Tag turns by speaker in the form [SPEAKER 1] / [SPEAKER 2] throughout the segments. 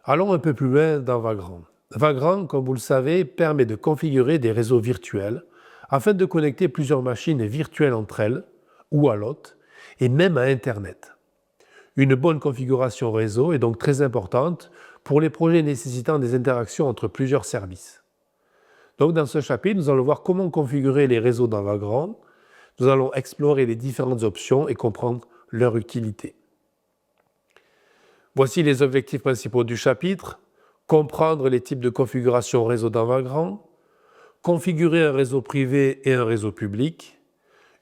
[SPEAKER 1] Allons un peu plus loin dans Vagrant. Vagrant, comme vous le savez, permet de configurer des réseaux virtuels afin de connecter plusieurs machines virtuelles entre elles ou à l'autre et même à Internet. Une bonne configuration réseau est donc très importante pour les projets nécessitant des interactions entre plusieurs services. Donc dans ce chapitre, nous allons voir comment configurer les réseaux dans Vagrant. Nous allons explorer les différentes options et comprendre leur utilité. Voici les objectifs principaux du chapitre. Comprendre les types de configuration réseau dans Vagrant, configurer un réseau privé et un réseau public,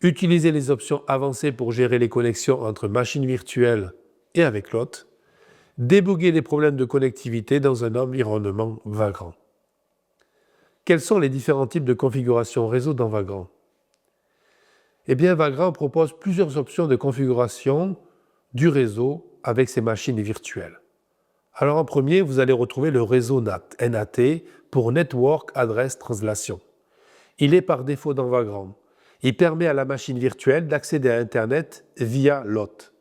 [SPEAKER 1] utiliser les options avancées pour gérer les connexions entre machines virtuelles et avec l'hôte, déboguer les problèmes de connectivité dans un environnement Vagrant. Quels sont les différents types de configuration réseau dans Vagrant? Eh bien, Vagrant propose plusieurs options de configuration du réseau avec ses machines virtuelles. Alors en premier, vous allez retrouver le réseau NAT pour Network Address Translation. Il est par défaut dans Vagrant. Il permet à la machine virtuelle d'accéder à Internet via l'hôte.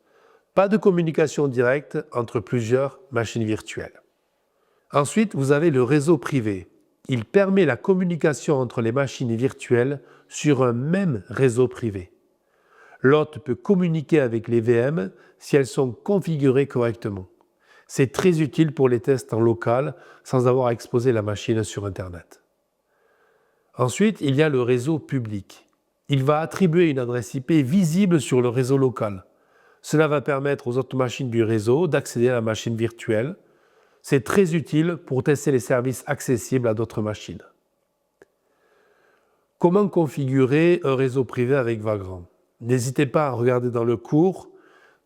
[SPEAKER 1] Pas de communication directe entre plusieurs machines virtuelles. Ensuite, vous avez le réseau privé. Il permet la communication entre les machines virtuelles sur un même réseau privé. L'hôte peut communiquer avec les VM si elles sont configurées correctement. C'est très utile pour les tests en local sans avoir à exposer la machine sur Internet. Ensuite, il y a le réseau public. Il va attribuer une adresse IP visible sur le réseau local. Cela va permettre aux autres machines du réseau d'accéder à la machine virtuelle. C'est très utile pour tester les services accessibles à d'autres machines. Comment configurer un réseau privé avec Vagrant? N'hésitez pas à regarder dans le cours.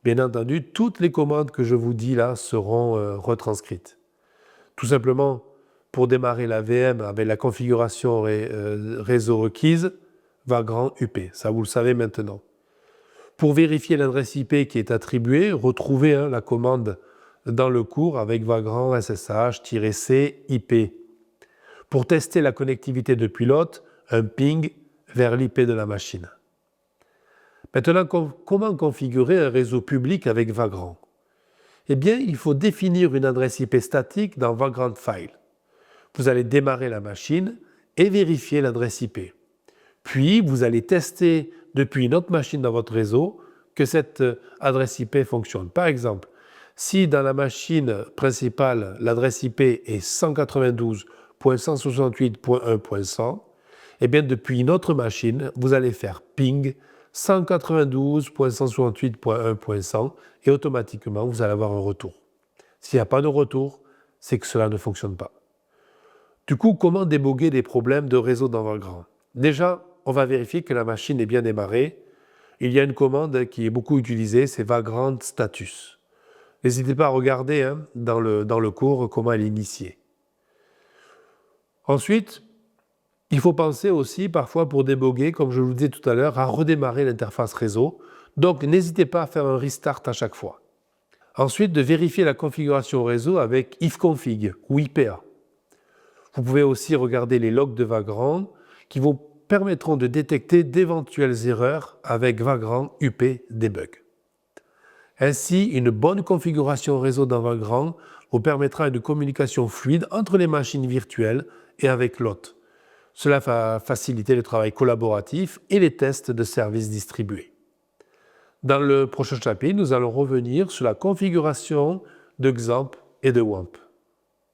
[SPEAKER 1] Bien entendu, toutes les commandes que je vous dis là seront retranscrites. Tout simplement, pour démarrer la VM avec la configuration réseau requise, Vagrant UP, ça vous le savez maintenant. Pour vérifier l'adresse IP qui est attribuée, retrouvez la commande dans le cours avec Vagrant SSH-C IP. Pour tester la connectivité depuis l'hôte, un ping vers l'IP de la machine. Maintenant, comment configurer un réseau public avec Vagrant? Eh bien, il faut définir une adresse IP statique dans Vagrant File. Vous allez démarrer la machine et vérifier l'adresse IP. Puis, vous allez tester depuis une autre machine dans votre réseau que cette adresse IP fonctionne. Par exemple, si dans la machine principale, l'adresse IP est 192.168.1.100, eh bien, depuis une autre machine, vous allez faire ping 192.168.1.100 et automatiquement, vous allez avoir un retour. S'il n'y a pas de retour, c'est que cela ne fonctionne pas. Du coup, comment déboguer des problèmes de réseau dans Vagrant? Déjà, on va vérifier que la machine est bien démarrée. Il y a une commande qui est beaucoup utilisée, c'est Vagrant Status. N'hésitez pas à regarder dans le cours comment elle est initiée. Ensuite, il faut penser aussi, parfois pour déboguer, comme je vous le disais tout à l'heure, à redémarrer l'interface réseau. Donc, n'hésitez pas à faire un restart à chaque fois. Ensuite, de vérifier la configuration réseau avec ifconfig ou IPA. Vous pouvez aussi regarder les logs de Vagrant qui vous permettront de détecter d'éventuelles erreurs avec Vagrant UP Debug. Ainsi, une bonne configuration réseau dans Vagrant vous permettra une communication fluide entre les machines virtuelles et avec l'hôte. Cela va faciliter le travail collaboratif et les tests de services distribués. Dans le prochain chapitre, nous allons revenir sur la configuration de XAMPP et de WAMP.